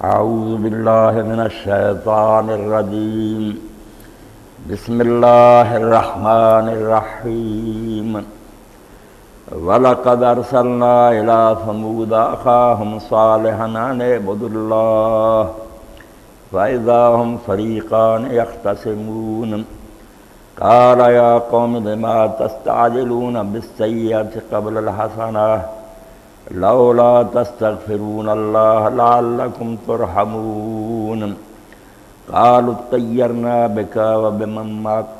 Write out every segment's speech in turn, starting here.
اعوذ باللہ من الشیطان الرجیم بسم اللہ الرحمن الرحیم وَلَقَدْ أَرْسَلْنَا إِلَىٰ ثَمُودَ أَخَاهُمْ صَالِحًا أَنِ اعْبُدُوا اللَّهَ فَإِذَا هُمْ فَرِيقَانِ يَخْتَصِمُونَ قَالَ يَا قَوْمِ لِمَ تَسْتَعْجِلُونَ بِالسَّيِّئَةِ قَبْلَ الْحَسَنَةِ لولا تستغفرون اللہ لعلکم ترحمون قالوا اطیرنا بک وبمن معک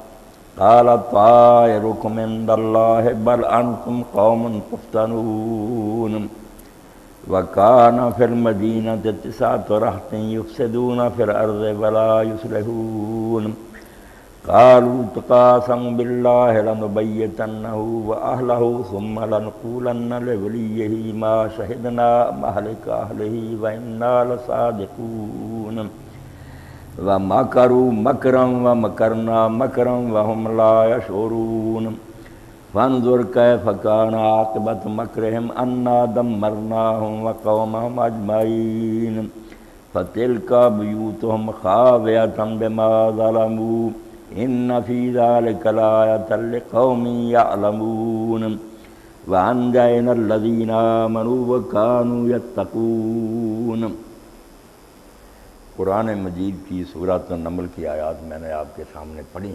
قال طائرکم عند اللہ بل انتم قوم تفتنون وکان فی المدینة 9 رہط یفسدون فی الارض ولا یصلحون قالوا تقاسموا بالله لنبيتنه وأهله ثم لنقولن لوليه ما شهدنا مهلك أهله وإنا لصادقون ومكروا مكرا ومكرنا مكرا وهم لا يشعرون فانظر كيف كان عاقبة مكرهم أنا دمرناهم وقومهم أجمعين فتلك بيوتهم خاوية بما ظلموا ان فی ذلک لآیۃ لقوم یعلمون وانجینا الذین آمنوا وکانوا یتقون۔ قرآن مجید کی سورۃ النمل کی آیات میں نے آپ کے سامنے پڑھی۔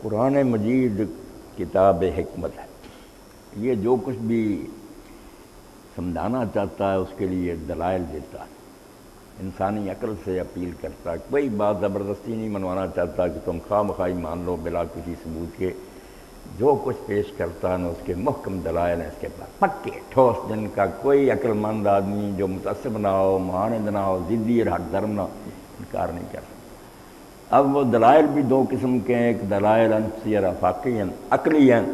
قرآن مجید کتاب حکمت ہے، یہ جو کچھ بھی سمجھانا چاہتا ہے اس کے لیے دلائل دیتا ہے، انسانی عقل سے اپیل کرتا ہے، کوئی بات زبردستی نہیں منوانا چاہتا کہ تم خواہ مخواہ مان لو بلا کسی ثبوت کے۔ جو کچھ پیش کرتا ہے نا اس کے محکم دلائل ہیں، اس کے پاس پکے ٹھوس، جن کا کوئی عقل مند آدمی جو متعصب نہ ہو، معاند نہ ہو، ضدی اور ہٹ درم نہ ہو، انکار نہیں کر سکتا۔ اب وہ دلائل بھی دو قسم کے ہیں، ایک دلائل نفسی اور آفاقی ہیں، عقلی ہیں،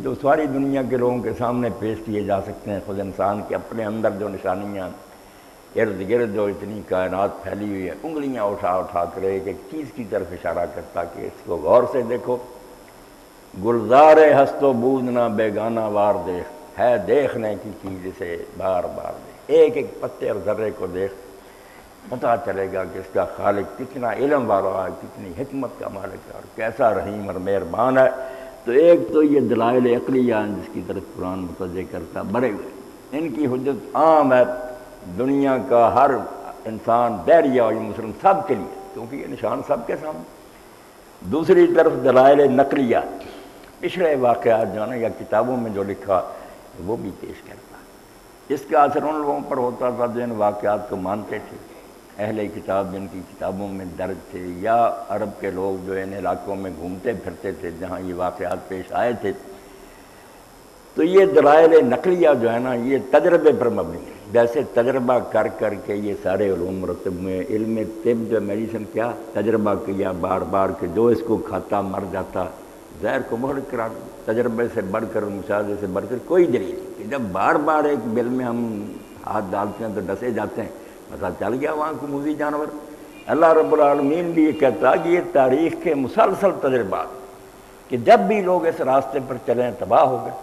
جو ساری دنیا کے لوگوں کے سامنے پیش کیے جا سکتے ہیں۔ خود انسان کے اپنے اندر جو نشانیاں ارد گرد جو اتنی کائنات پھیلی ہوئی ہے، انگلیاں اٹھا اٹھا کر ایک ایک چیز کی طرف اشارہ کرتا کہ اس کو غور سے دیکھو۔ گلزار ہست و بود نہ بیگانہ وار دیکھ، ہے دیکھنے کی چیز اسے بار بار دیکھ، ایک ایک پتے اور ذرے کو دیکھ، پتہ چلے گا کہ اس کا خالق کتنا علم والا ہے، کتنی حکمت کا مالک ہے اور کیسا رحیم اور مہربان ہے۔ تو ایک تو یہ دلائل عقلیہ ہیں جس کی طرف قرآن متوجہ کرتا بڑے ہوئے، ان کی حجت عام ہے دنیا کا ہر انسان، بحریہ اور مسلم، سب کے لیے، کیونکہ یہ نشان سب کے سامنے۔ دوسری طرف دلائل نقلیات، پچھلے واقعات جو ہے نا یا کتابوں میں جو لکھا وہ بھی پیش کرتا ہے۔ اس کا اثر ان لوگوں پر ہوتا تھا جو ان واقعات کو مانتے تھے، اہل کتاب جن کی کتابوں میں درج تھے، یا عرب کے لوگ جو ان علاقوں میں گھومتے پھرتے تھے جہاں یہ واقعات پیش آئے تھے۔ تو یہ دلائل نقلیہ جو ہے نا یہ تجربے پر مبنی ہے، جیسے تجربہ کر کر کے یہ سارے علوم مرتب ہوئے۔ علم طب جو میڈیسن کیا تجربہ کیا بار بار کہ جو اس کو کھاتا مر جاتا، زہر کو محرک قرار دیا۔ تجربے سے بڑھ کر، مشاہدے سے بڑھ کر کوئی دلیل نہیں کہ جب بار بار ایک بل میں ہم ہاتھ ڈالتے ہیں تو ڈسے جاتے ہیں، پتہ چل گیا وہاں کو موذی جانور۔ اللہ رب العالمین بھی یہ کہتا کہ یہ تاریخ کے مسلسل تجربات کہ جب بھی لوگ اس راستے پر چلیں تباہ ہو گئے۔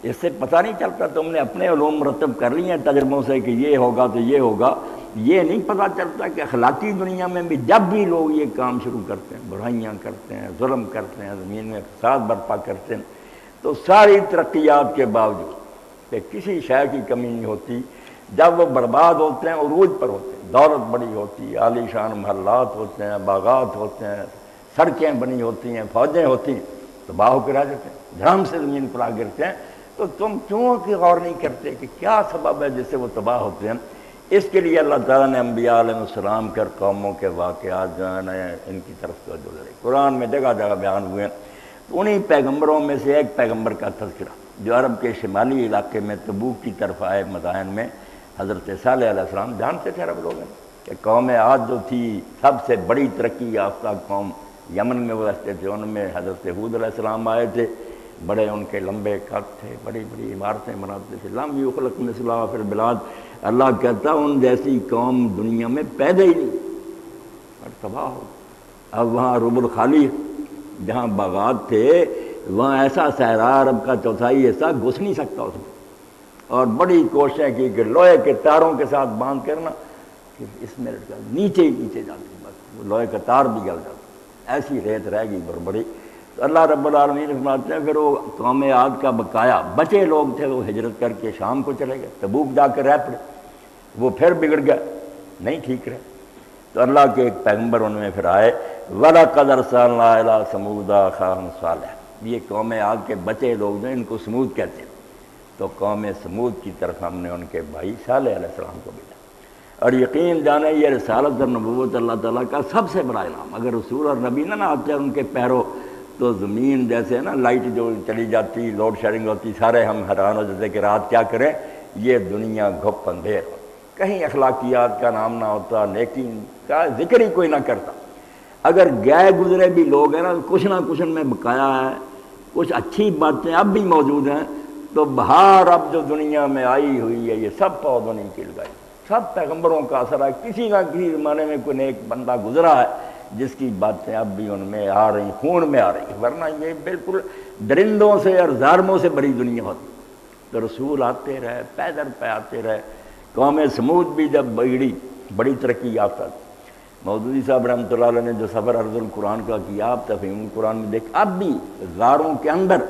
اس سے پتہ نہیں چلتا تم نے اپنے علوم مرتب کر لی ہیں تجربوں سے کہ یہ ہوگا تو یہ ہوگا، یہ نہیں پتہ چلتا کہ اخلاقی دنیا میں بھی جب بھی لوگ یہ کام شروع کرتے ہیں، برائیاں کرتے ہیں، ظلم کرتے ہیں، زمین میں فساد برپا کرتے ہیں، تو ساری ترقیات کے باوجود کہ کسی شے کی کمی نہیں ہوتی، جب وہ برباد ہوتے ہیں، عروج پر ہوتے ہیں، دولت بڑی ہوتی ہے، عالی شان محلات ہوتے ہیں، باغات ہوتے ہیں، سڑکیں بنی ہوتی ہیں، فوجیں ہوتی ہیں، تباہ ہو کے رہ جاتے ہیں، دھڑام سے زمین پر آ گرتے ہیں۔ تو تم کیوں کہ غور نہیں کرتے کہ کیا سبب ہے جس سے وہ تباہ ہوتے ہیں؟ اس کے لیے اللہ تعالیٰ نے انبیاء علیہ السلام کے اور قوموں کے واقعات جو ہیں نا ان کی طرف توجہ دلائی، قرآن میں جگہ جگہ بیان ہوئے ہیں۔ تو انہی پیغمبروں میں سے ایک پیغمبر کا تذکرہ جو عرب کے شمالی علاقے میں تبوک کی طرف آئے مدائن میں، حضرت صالح علیہ السلام جانتے تھے عرب لوگ کہ قوم عاد جو تھی سب سے بڑی ترقی یافتہ قوم، یمن میں وہ رہتے تھے، ان میں حضرت ہود علیہ السلام آئے تھے، بڑے ان کے لمبے قد تھے، بڑی بڑی عمارتیں بناتے تھے، لم یخلق مثلھا فی البلاد۔ اللہ کہتا ان جیسی قوم دنیا میں پیدا ہی نہیں، اور تباہ ہو۔ اب وہاں رب الخالی جہاں باغات تھے وہاں ایسا صحرا عرب کا چوتھائی حصہ گھس نہیں سکتا اس میں، اور بڑی کوششیں کی کہ لوہے کے تاروں کے ساتھ باندھ کر نا کہ اس میں نیچے ہی نیچے جاتی، بس لوہے کا تار بھی گل جاتا، ایسی ریت رہ گئی بڑی۔ تو اللہ رب العالمین فرماتے ہیں پھر وہ قوم عاد کا بقایا بچے لوگ تھے، وہ ہجرت کر کے شام کو چلے گئے، تبوک جا کر رہ پڑے، وہ پھر بگڑ گئے، نہیں ٹھیک رہے۔ تو اللہ کے ایک پیغمبر ان میں پھر آئے، وَلَقَدْ أَرْسَلْنَا إِلَىٰ ثَمُودَ أَخَاهُمْ صَالِحًا، یہ قوم عاد کے بچے لوگ جو ان کو سمود کہتے ہیں، تو قوم سمود کی طرف ہم نے ان کے بھائی صالح علیہ السلام کو بھیجا۔ اور یقین جانے یہ رسالت اور نبوت اللہ تعالیٰ کا سب سے بڑا انعام، اگر رسول اور نبی نہ آتے ان کے پیرو تو زمین جیسے نا لائٹ جو چلی جاتی، لوڈ شیڈنگ ہوتی، سارے ہم حیران ہو جاتے کہ رات کیا کریں، یہ دنیا گھپ اندھیر، کہیں اخلاقیات کا نام نہ ہوتا، نیکی کا ذکر ہی کوئی نہ کرتا۔ اگر گئے گزرے بھی لوگ ہیں نا، کچھ نہ کچھ ان میں بقایا ہے، کچھ اچھی باتیں اب بھی موجود ہیں، تو بہار اب جو دنیا میں آئی ہوئی ہے یہ سب پودوں نے کی لگائی، سب پیغمبروں کا اثر ہے، کسی نہ کسی زمانے میں کوئی نیک بندہ گزرا ہے جس کی باتیں اب بھی ان میں آ رہی، خون میں آ رہی، ورنہ یہ بالکل درندوں سے اور ظالموں سے بڑی دنیا ہوتی۔ تو رسول آتے رہے، پیدل پہ آتے رہے۔ قوم سمود بھی جب بگڑی، بڑی ترقی یافتہ تھی۔ مودودی صاحب رحمۃ اللہ علیہ نے جو سفر عرض القرآن کا کیا، آپ تفہیم القرآن میں دیکھ، اب بھی غاروں کے اندر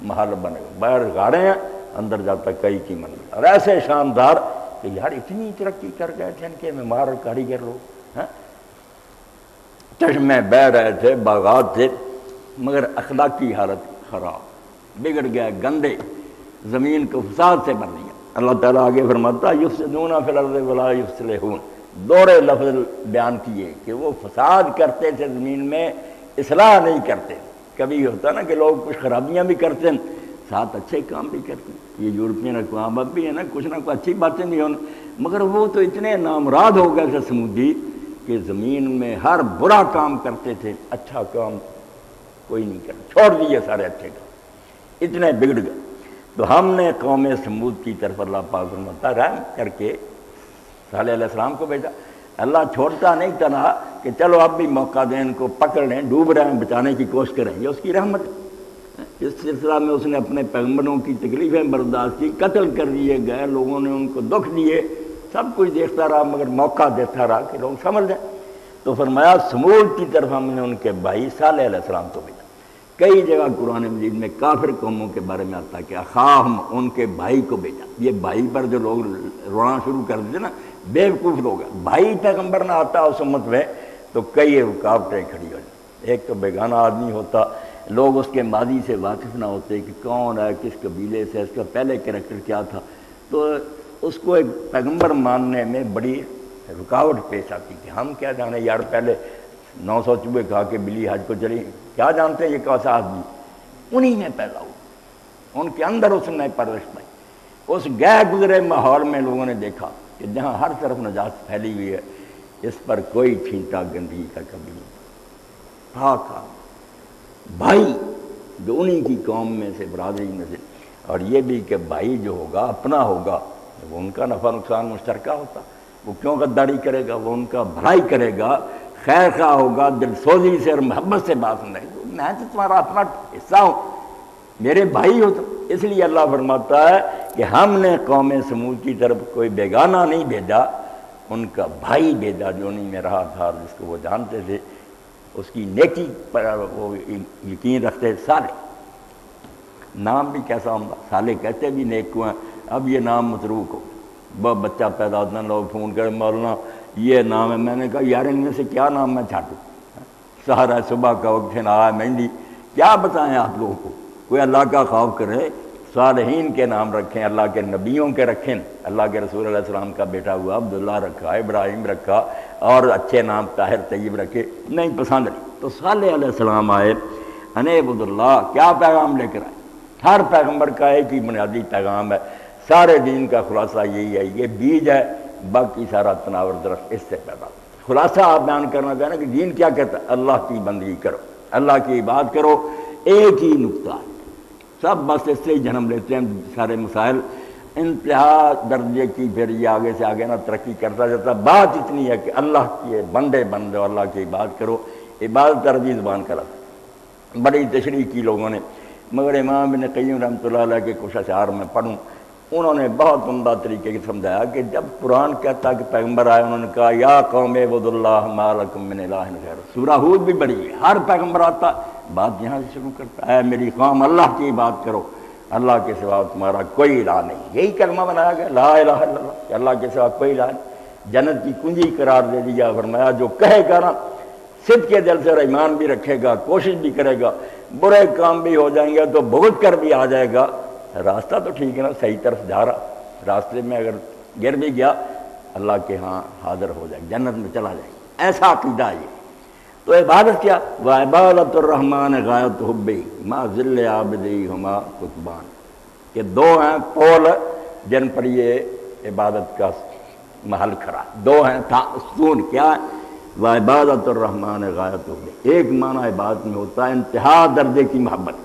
محل بنے ہوئے، باہر غاریں ہیں، اندر جاتا کئی کی منزل، اور ایسے شاندار کہ یار اتنی ترقی کر گئے تھے ان کے معمار اور کاریگر لوگ، چشمے بہہ رہے تھے، باغات تھے، مگر اخلاقی حالت خراب، بگڑ گئے، گندے، زمین کو فساد سے بھر دیا۔ اللہ تعالیٰ آگے فرماتا یفسدون فی الارض ولا یصلحون، دوہرے لفظ بیان کیے کہ وہ فساد کرتے تھے زمین میں، اصلاح نہیں کرتے۔ کبھی ہوتا نا کہ لوگ کچھ خرابیاں بھی کرتے ہیں ساتھ اچھے کام بھی کرتے ہیں، یہ یورپین اقوام اب بھی ہے نا، کچھ نہ کچھ اچھی باتیں نہیں ہونا، مگر وہ تو اتنے نامراد ہو گئے تھے سمودی کہ زمین میں ہر برا کام کرتے تھے، اچھا کام کوئی نہیں کرتا، چھوڑ دیے سارے اچھے کام، اتنے بگڑ گئے۔ تو ہم نے قوم سمود کی طرف اللہ پاک فرماتا رحم کر کے صالح علیہ السلام کو بھیجا۔ اللہ چھوڑتا نہیں تھا کہ چلو اب بھی موقع دیں، ان کو پکڑ لیں، ڈوب رہے ہیں، بچانے کی کوشش کریں، یہ اس کی رحمت ہے۔ اس سلسلہ میں اس نے اپنے پیغمبروں کی تکلیفیں برداشت کی، قتل کر دیے گئے، لوگوں نے ان کو دکھ دیے، سب کچھ دیکھتا رہا، مگر موقع دیتا رہا کہ لوگ سمجھ جائیں۔ تو فرمایا سمود کی طرف ہم نے ان کے بھائی صالح علیہ السلام کو بھیجا۔ کئی جگہ قرآن مجید میں کافر قوموں کے بارے میں آتا ہے کہ اخاہم، ان کے بھائی کو بھیجا۔ یہ بھائی پر جو لوگ رونا شروع کر دیتے نا، بے وقوف لوگ ہیں، بھائی پیغمبر نہ آتا اس امت میں تو کئی رکاوٹیں کھڑی ہو جاتی۔ ایک تو بیگانہ آدمی ہوتا، لوگ اس کے ماضی سے واقف نہ ہوتے کہ کون ہے، کس قبیلے سے، اس کا پہلے کریکٹر کیا تھا، تو اس کو ایک پیغمبر ماننے میں بڑی رکاوٹ پیش آتی کہ ہم کیا جانے یار، پہلے 900 چوہے کھا کے بلی حج کو چلی، کیا جانتے ہیں یہ کیسا آدمی، انہی میں پیدا ہوا، ان کے اندر اس نے پرورش پائی۔ اس گئے گزرے ماحول میں لوگوں نے دیکھا کہ جہاں ہر طرف نجات پھیلی ہوئی ہے، اس پر کوئی چھینٹا گندگی کا کبھی نہیں، پاک بھائی جو انہی کی قوم میں سے، برادری میں سے، اور یہ بھی کہ بھائی جو ہوگا اپنا ہوگا، وہ ان کا نفع نقصان مشترکہ ہوتا، وہ کیوں غداری کرے گا، وہ ان کا بھلائی کرے گا، خیر خواہ ہوگا، دل سوزی سے اور محبت سے بات سنائے گا، میں تو تمہارا اپنا حصہ ہوں، میرے بھائی ہو تو۔ اس لیے اللہ فرماتا ہے کہ ہم نے قوم سمود کی طرف کوئی بیگانہ نہیں بھیجا، ان کا بھائی بھیجا جو انہی میں رہا تھا، جس کو وہ جانتے تھے، اس کی نیکی پر وہ یقین رکھتے۔ صالح نام بھی کیسا عمدہ، صالح کہتے بھی نیک کو ہیں، اب یہ نام متروک ہو، بچہ پیدا ہوتا ہے، لوگ فون کرے مولانا یہ نام ہے، میں نے کہا یار ان میں سے کیا نام میں چھاٹوں، سہارا صبح کا وقت ہے، نہا مہندی، کیا بتائیں آپ لوگوں کو، کوئی اللہ کا خوف کرے، صالحین کے نام رکھیں، اللہ کے نبیوں کے رکھیں، اللہ کے رسول علیہ السلام کا بیٹا ہوا عبداللہ رکھا، ابراہیم رکھا، اور اچھے نام طاہر طیب رکھے، نہیں پسند نہیں۔ تو صالح علیہ السلام آئے، انعبد اللہ، کیا پیغام لے کر آئے؟ ہر پیغمبر کا ایک ہی بنیادی پیغام ہے، سارے دین کا خلاصہ یہی ہے، یہ بیج ہے، باقی سارا تناور درخت اس سے پیدا ہوتا ہے۔ خلاصہ آپ بیان کرنا چاہیں کہ دین کیا کہتا ہے؟ اللہ کی بندگی کرو، اللہ کی عبادت کرو، ایک ہی نقطہ ہے، سب بس اس سے ہی جنم لیتے ہیں سارے مسائل، انتہا درجے کی، پھر یہ آگے سے آگے نہ ترقی کرتا جاتا۔ بات اتنی ہے کہ اللہ کے بندے بن جاؤ، اللہ کی عبادت کرو، عبادت عربی زبان کا لفظ، بڑی تشریح کی لوگوں نے، مگر امام ابن قیم رحمۃ اللہ علیہ کے کچھ اشعار میں پڑھوں انہوں نے بہت عمدہ طریقے سے سمجھایا کہ جب قرآن کہتا کہ پیغمبر آئے انہوں نے کہا یا قوم اعبدوا اللہ ما لکم من الہ غیرہ. سورہ ہود بھی بڑی ہے، ہر پیغمبر آتا بات یہاں سے شروع کرتا ہے، اے میری قوم اللہ کی بات کرو، اللہ کے سوا تمہارا کوئی الہ نہیں. یہی کلمہ بنایا گیا لا الہ الا اللہ، کہ اللہ کے سوا کوئی الہ نہیں. جنت کی کنجی قرار دے دیا، فرمایا جو کہے گا نا صدق کے دل سے اور ایمان بھی رکھے گا، کوشش بھی کرے گا، برے کام بھی ہو جائیں گے تو بھگت کر بھی آ جائے گا، راستہ تو ٹھیک ہے نا، صحیح طرف جا رہا، راستے میں اگر گر بھی گیا اللہ کے ہاں حاضر ہو جائے، جنت میں چلا جائے. ایسا عقیدہ ہے یہ. تو عبادت کیا؟ وعبادت الرحمن غایت حبی ما ذل عابدی ہما قطبان. یہ دو ہیں پول جن پر یہ عبادت کا محل کھڑا، دو ہیں ستون. کیا ہے؟ وعبادت الرحمن غایت حبی. ایک معنی عبادت میں ہوتا ہے انتہا درجے کی محبت.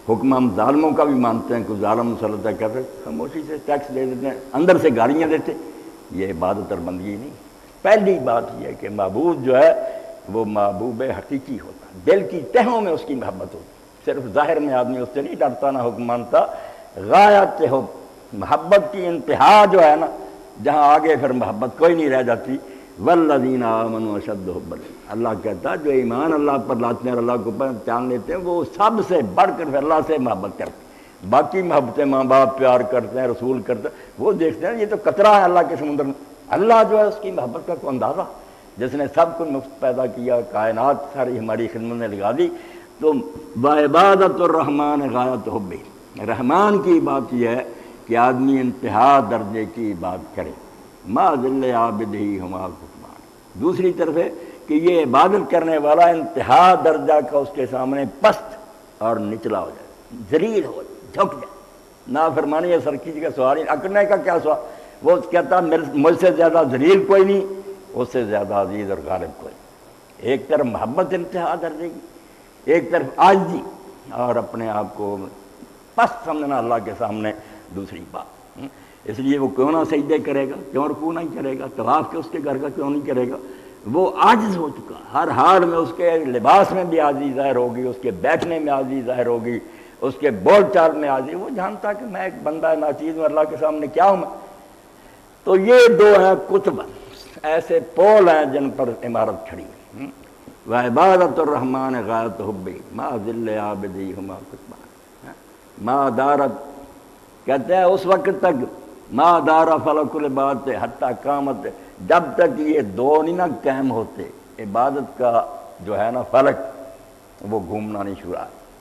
حکم ہم ظالموں کا بھی مانتے ہیں، کوئی ظالم مسلط ہے کہتے خاموشی سے ٹیکس دے دیتے ہیں، اندر سے گالیاں دیتے، یہ عبادت اور بندگی نہیں. پہلی بات یہ ہے کہ معبود جو ہے وہ محبوب حقیقی ہوتا ہے، دل کی تہوں میں اس کی محبت ہوتی. صرف ظاہر میں آدمی اس سے نہیں ڈرتا نہ حکم مانتا. غایت حب، محبت کی انتہا جو ہے نا، جہاں آگے پھر محبت کوئی نہیں رہ جاتی. والذین آمنوا اشد حبا، اللہ کہتا ہے جو ایمان اللہ پر لاتے ہیں اور اللہ کو پہچان لیتے ہیں وہ سب سے بڑھ کر پھر اللہ سے محبت کرتے ہیں. باقی محبتیں ماں باپ پیار کرتے ہیں، رسول کرتے ہیں، وہ دیکھتے ہیں یہ تو قطرہ ہے اللہ کے سمندر میں. اللہ جو ہے اس کی محبت کا کوئی اندازہ، جس نے سب کو مفت پیدا کیا، کائنات ساری ہماری خدمت میں لگا دی. تو وعبادت الرحمن غایت حبی، رحمان کی بات یہ ہے کہ آدمی انتہا درجے کی بات کرے. ما ذل عابدہ ہما قطبان. دوسری طرف ہے کہ یہ عبادت کرنے والا انتہا درجہ کا اس کے سامنے پست اور نچلا ہو جائے، ذلیل ہو جائے، جھک جائے. نافرمانی ہے سرکشی کا سوال نہیں، اکڑنے کا کیا سوال. وہ کہتا مجھ سے زیادہ ذلیل کوئی نہیں، اس سے زیادہ عزیز اور غالب کوئی. ایک طرف محبت انتہا درجے کی، ایک طرف عاجزی اور اپنے آپ کو پست سمجھنا اللہ کے سامنے دوسری بات. اس لیے وہ کیوں نہ سجدے کرے گا، کیوں رکوع نہیں کرے گا، طواف کے اس کے گھر کا کیوں نہیں کرے گا. وہ عاجز ہو چکا، ہر حال میں اس کے لباس میں بھی عاجزی ظاہر ہوگی، اس کے بیٹھنے میں عاجزی ظاہر ہوگی، اس کے بول چال میں عاجزی. وہ جانتا کہ میں ایک بندہ ناچیز ہوں، اللہ کے سامنے کیا ہوں میں. تو یہ دو ہیں قطب، ایسے پول ہیں جن پر عمارت کھڑی ہے. وعبادت الرحمن غایت حبی ما ذل عابدی ہما قطبان. ما دارت، کہتے ہیں اس وقت تک ما دارا فلک العبادت حتی قامت، جب تک یہ دو نہیں نہ قائم ہوتے، عبادت کا جو ہے نا فلک وہ گھومنا نہیں شروع.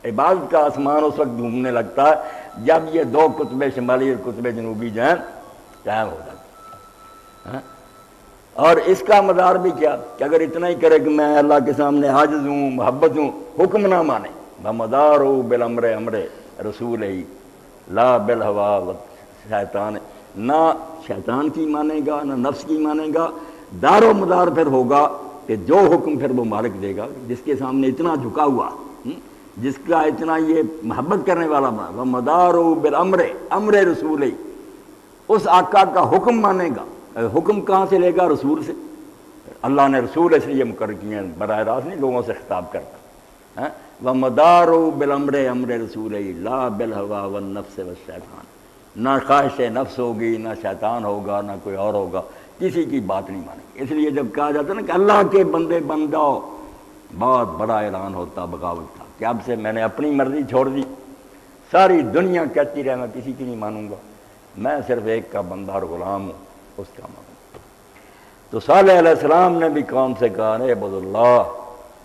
عبادت کا آسمان اس وقت گھومنے لگتا ہے جب یہ دو قطب شمالی اور قطب جنوبی جو ہیں قائم ہو جاتے ہیں. اور اس کا مدار بھی کیا کہ اگر اتنا ہی کرے کہ میں اللہ کے سامنے عاجز ہوں، محبت ہوں، حکم نہ مانے. بمدار بالامر امر رسول ہی لا بالہوا شیطان، نہ شیطان کی مانے گا نہ نفس کی مانے گا. دار و مدار پھر ہوگا کہ جو حکم پھر وہ مالک دے گا، جس کے سامنے اتنا جھکا ہوا، جس کا اتنا یہ محبت کرنے والا بنا. وہ مدار بالامر امر رسول ہی، اس آقا کا حکم مانے گا. حکم کہاں سے لے گا؟ رسول سے. اللہ نے رسول اس لیے مقرر کیے ہیں، براہ راست نہیں لوگوں سے خطاب کرتا. وَمَدَارُ بِالْأَمْرِ أَمْرِ رَسُولِهِ لَا بِالْهَوَىٰ وَالنَّفْسِ وَالشَّيْطَانِ. نہ خواہش نفس ہوگی، نہ شیطان ہوگا، نہ کوئی اور ہوگا، کسی کی بات نہیں مانیں گے. اس لیے جب کہا جاتا ہے نا کہ اللہ کے بندے بن جاؤ، بہت بڑا اعلان ہوتا بغاوت تھا کہ اب سے میں نے اپنی مرضی چھوڑ دی. ساری دنیا کہتی رہے میں کسی کی نہیں مانوں گا، میں صرف ایک کا بندہ اور غلام ہوں، اس کا مانوں. تو صالح علیہ السلام نے بھی قوم سے کہا اعبد اللہ.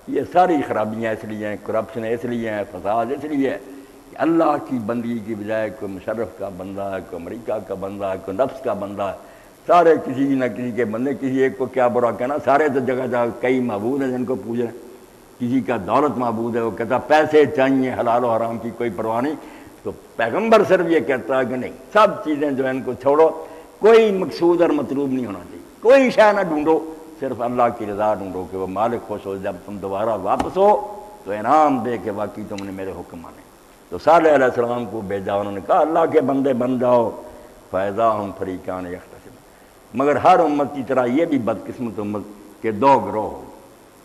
یہ ساری خرابیاں اس لیے ہیں، کرپشن اس لیے ہیں، فساد اس لیے ہے کہ اللہ کی بندگی کی بجائے کوئی مشرف کا بندہ ہے، کوئی امریکہ کا بندہ ہے، کوئی نفس کا بندہ ہے. سارے کسی نہ کسی کے بندے، کسی ایک کو کیا برا کہنا، سارے تو جگہ جگہ کئی معبود ہیں جن کو پوج رہے ہیں. کسی کا دولت معبود ہے، وہ کہتا پیسے چاہیے، حلال و حرام کی کوئی پرواہ نہیں. تو پیغمبر صرف یہ کہتا ہے کہ نہیں، سب چیزیں جو ہیں ان کو چھوڑو، کوئی مقصود اور مطلوب نہیں ہونا چاہیے، کوئی شے نہ ڈھونڈو، صرف اللہ کی رضا ڈھونڈو کہ وہ مالک خوش ہو. جب تم دوبارہ واپس ہو تو انعام دے کہ واقعی تم نے میرے حکم مانے. تو صالح علیہ السلام کو بھیجا، انہوں نے کہا اللہ کے بندے بن جاؤ. فیضا ہم فریقان یختصمون. مگر ہر امت کی طرح یہ بھی بدقسمت امت کہ دو گروہ ہو.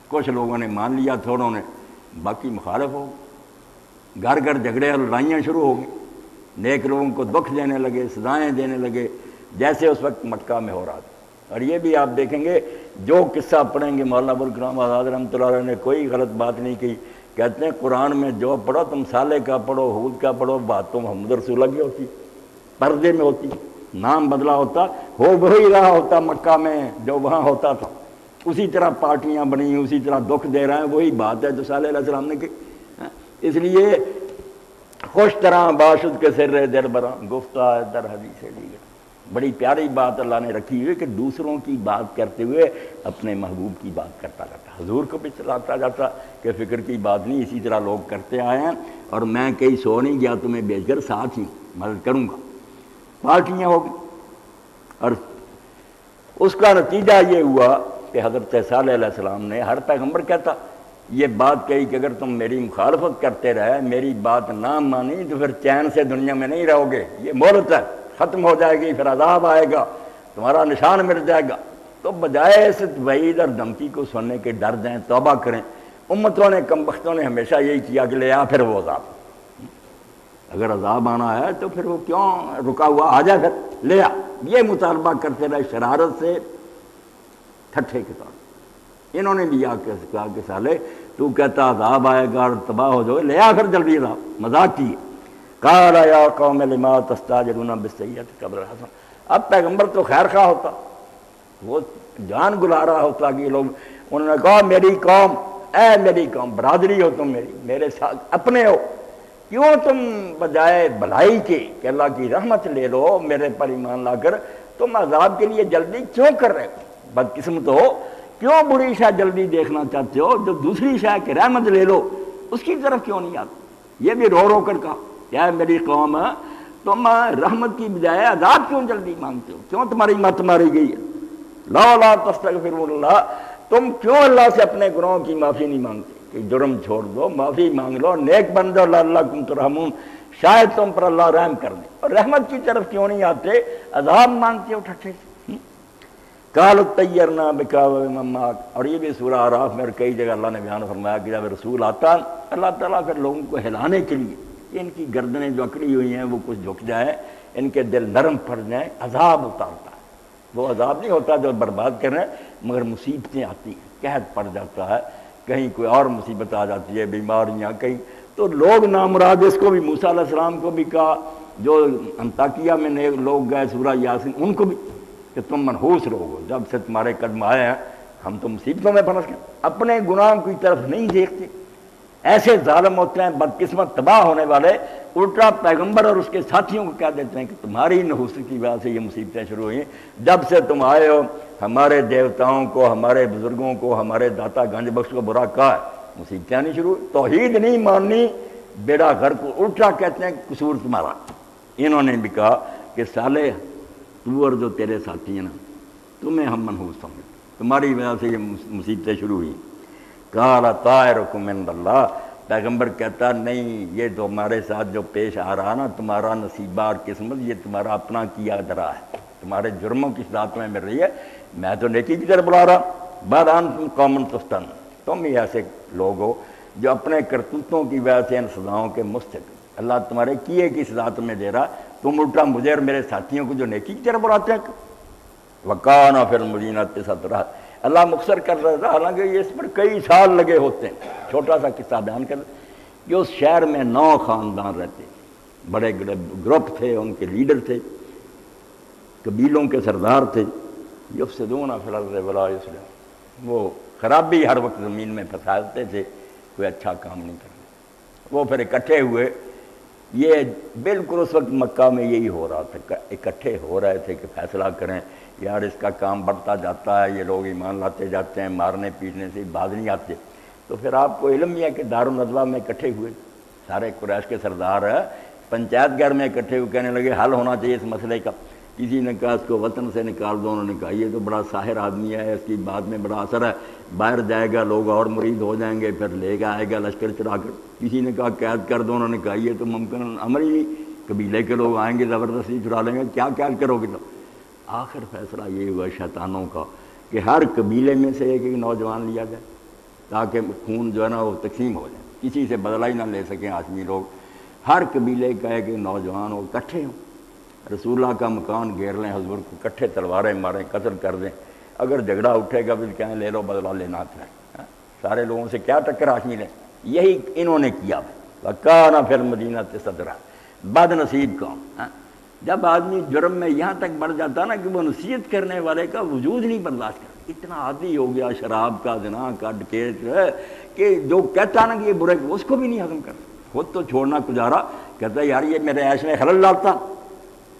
کچھ لوگوں نے مان لیا، تھوڑوں نے، باقی مخالف ہو. گھر گھر جھگڑے اور لڑائیاں شروع ہو گئی. نیک لوگوں کو دکھ دینے لگے، سزائیں دینے لگے، جیسے اس وقت مکہ میں ہو رہا تھا۔ اور یہ بھی آپ دیکھیں گے جو قصہ پڑھیں گے، مولانا ابوالکلام آزاد رحمۃ اللہ علیہ نے کوئی غلط بات نہیں کی، کہتے ہیں قرآن میں جو پڑھو تم صالح کا پڑھو، ہود کا پڑھو، بات تو محمد رسول اللہ کی ہوتی، پردے میں ہوتی، نام بدلا ہوتا، ہو وہی رہا ہوتا مکہ میں جو وہاں ہوتا تھا، اسی طرح پارٹیاں بنی، اسی طرح دکھ دے رہے ہیں، وہی بات ہے جو صالح علیہ السلام نے کی۔ اس لیے خوش طرح باشد کے سر دل براں گفتہ در حدیث دیگر، بڑی پیاری بات اللہ نے رکھی ہوئی کہ دوسروں کی بات کرتے ہوئے اپنے محبوب کی بات کرتا جاتا، حضور کو بھی چلاتا جاتا کہ فکر کی بات نہیں، اسی طرح لوگ کرتے آئے ہیں، اور میں کہیں سو نہیں گیا تمہیں بھیج کر، ساتھ ہی مدد کروں گا۔ پارٹیاں ہو گئی، اور اس کا نتیجہ یہ ہوا کہ حضرت صالح علیہ السلام نے، ہر پیغمبر کہتا یہ بات کہی کہ اگر تم میری مخالفت کرتے رہے، میری بات نہ مانی، تو پھر چین سے دنیا میں نہیں رہو گے، یہ مہلت ہے، ختم ہو جائے گی، پھر عذاب آئے گا، تمہارا نشان مٹ جائے گا۔ تو بجائے اس وعید اور دھمکی کو سننے کے ڈر جائیں، توبہ کریں۔ امتوں نے، کم بختوں نے ہمیشہ یہی کیا کہ لے آ پھر وہ عذاب، اگر عذاب آنا ہے تو پھر وہ کیوں رکا ہوا، آ جائے پھر لے آ، یہ مطالبہ کرتے رہے شرارت سے، ٹھٹھے کے طور۔ انہوں نے بھی کہا کہ سالے تو کہتا عذاب آئے گا اور تباہ ہو جاؤ، لے آ پھر جلدی عذاب، مذاق کی۔ قال یا قوم لما تستعجلون بالسیئۃ قبل الحسنۃ۔ اب پیغمبر تو خیر خواہ ہوتا، وہ جان گلا رہا ہوتا کہ یہ لوگ، انہوں نے کہا میری قوم، اے میری قوم، برادری ہو تم میری، میرے ساتھ اپنے ہو، کیوں تم بجائے بھلائی کے کہ اللہ کی رحمت لے لو میرے پر ایمان لا کر، تم عذاب کے لیے جلدی کیوں کر رہے ہو؟ بدقسمت ہو، کیوں بری شے جلدی دیکھنا چاہتے ہو؟ جو دوسری شے کہ رحمت لے لو، اس کی طرف کیوں نہیں آتے؟ یہ بھی رو رو کر کہا کیا میری قوم، تم رحمت کی بجائے عذاب کیوں جلدی مانگتے ہو؟ کیوں تمہاری مت ماری گئی ہے؟ لا تستغفروا اللہ، تم کیوں اللہ سے اپنے گناہوں کی معافی نہیں مانگتے کہ جرم چھوڑ دو، معافی مانگ لو، نیک بن جاؤ، لعلکم ترحمون، شاید تم پر اللہ رحم کر دے، اور رحمت کی طرف کیوں نہیں آتے، عذاب مانگتے ہو ٹھٹھے سے۔ قالوا طیرنا بک وبمن معک، اور یہ بھی سورہ اعراف میں کئی جگہ اللہ نے بیان فرمایا کہ جب رسول آتا اللہ تعالیٰ پھر لوگوں کو ہلانے کے لیے کہ ان کی گردنیں جو اکڑی ہوئی ہیں وہ کچھ جھک جائیں، ان کے دل نرم پڑ جائیں، عذاب اتارتا ہے۔ وہ عذاب نہیں ہوتا جو برباد کر رہے ہیں، مگر مصیبتیں آتی ہیں، قحط پڑ جاتا ہے، کہیں کوئی اور مصیبت آ جاتی ہے، بیماریاں کہیں، تو لوگ نامراد، اس کو بھی موسیٰ علیہ السلام کو بھی کہا، جو انطاکیہ میں لوگ گئے سورہ یاسین ان کو بھی کہ تم منحوس لوگ ہو، جب سے تمہارے قدم آئے ہیں ہم تو مصیبتوں میں پھنس گئے، اپنے گناہوں کی طرف نہیں دیکھتے، ایسے ظالم ہوتے ہیں، بدقسمت، تباہ ہونے والے، الٹا پیغمبر اور اس کے ساتھیوں کو کہہ دیتے ہیں کہ تمہاری نحوست کی وجہ سے یہ مصیبتیں شروع ہوئی ہیں، جب سے تم آئے ہو ہمارے دیوتاؤں کو، ہمارے بزرگوں کو، ہمارے داتا گنج بخش کو برا کہا ہے، مصیبتیں نہیں شروع، توحید نہیں ماننی، بیڑا غرق، الٹا کہتے ہیں قصور تمہارا۔ انہوں نے بھی کہا کہ صالح تو اور جو تیرے ساتھی ہیں نا، تمہیں ہم منحوس سمجھتے، تمہاری وجہ سے یہ مصیبتیں شروع ہوئی۔ قال طائرکم عند اللہ، پیغمبر کہتا نہیں، یہ تو ہمارے ساتھ جو پیش آ رہا نا، تمہارا نصیبہ اور قسمت، یہ تمہارا اپنا کیا درا ہے، تمہارے جرموں کی سزا تمہیں مل رہی ہے، میں تو نیکی کی طرف بلا رہا۔ بعد انتم قوم تفتن، تم ہی ایسے لوگ ہو جو اپنے کرتوتوں کی وجہ سے ان سزاؤں کے مستحق، اللہ تمہارے کیے کی سزا تمہیں دے رہا، تم الٹا مجھے اور میرے ساتھیوں کو جو نیکی کی طرف بلاتے ہیں۔ وَقَانَ فِي الْمُدِينَةِ تِسْعَةُ، اللہ مختصر کر رہا تھا، حالانکہ یہ اس پر کئی سال لگے ہوتے ہیں، چھوٹا سا قصہ بیان کر کہ اس شہر میں 9 خاندان رہتے، بڑے گروپ تھے، ان کے لیڈر تھے، قبیلوں کے سردار تھے، یفسدون فی الارض ولا یصلحون، وہ خرابی ہر وقت زمین میں پھیلاتے تھے، کوئی اچھا کام نہیں کرتے۔ وہ پھر اکٹھے ہوئے، یہ بالکل اس وقت مکہ میں یہی ہو رہا تھا، اکٹھے ہو رہے تھے کہ فیصلہ کریں یار اس کا کام بڑھتا جاتا ہے، یہ لوگ ایمان لاتے جاتے ہیں، مارنے پیٹنے سے باز نہیں آتے۔ تو پھر آپ کو علم ہی ہے کہ دارالندوہ میں اکٹھے ہوئے سارے قریش کے سردار، پنچایت گھر میں اکٹھے ہوئے، کہنے لگے حل ہونا چاہیے اس مسئلے کا۔ کسی نے کہا اس کو وطن سے نکال دو، انہوں نے کہا یہ تو بڑا ساحر آدمی ہے، اس کی بات میں بڑا اثر ہے، باہر جائے گا لوگ اور مرید ہو جائیں گے، پھر لے گا آئے گا لشکر چلا کر۔ کسی نے کہا قید کر دو، انہوں نے کہا یہ تو ممکن امر ہی نہیں، قبیلے کے لوگ آئیں گے زبردستی چھڑا لیں گے، کیا قید کرو گے؟ تو آخر فیصلہ یہ ہوا شیطانوں کا کہ ہر قبیلے میں سے ایک نوجوان لیا جائے تاکہ خون جو ہے نا وہ تقسیم ہو جائے، کسی سے بدلہ ہی نہ لے سکیں ہاشمی لوگ۔ ہر قبیلے کا ہے کہ نوجوان ہو اکٹھے ہوں، رسول اللہ کا مکان گھیر لیں، حضور کو اکٹھے تلواریں ماریں، قتل کر دیں، اگر جھگڑا اٹھے گا پھر کہیں لے لو بدلہ لینا چاہیں، سارے لوگوں سے کیا ٹکر ہاشمی لیں، یہی انہوں نے کیا۔ وَكَانَ فِي الْمَدِينَةِ صَدْرًا، بد نصیب قوم۔ جب آدمی جرم میں یہاں تک بڑھ جاتا نا کہ وہ نصیحت کرنے والے کا وجود نہیں برداشت کرتا، اتنا عادی ہو گیا شراب کا، زنا کا، ڈکیت کہ جو کہتا نا کہ یہ برے اس کو بھی نہیں ہضم کرتا، خود تو چھوڑنا گزارا، کہتا ہے یار یہ میرے عیش میں خلل ڈالتا،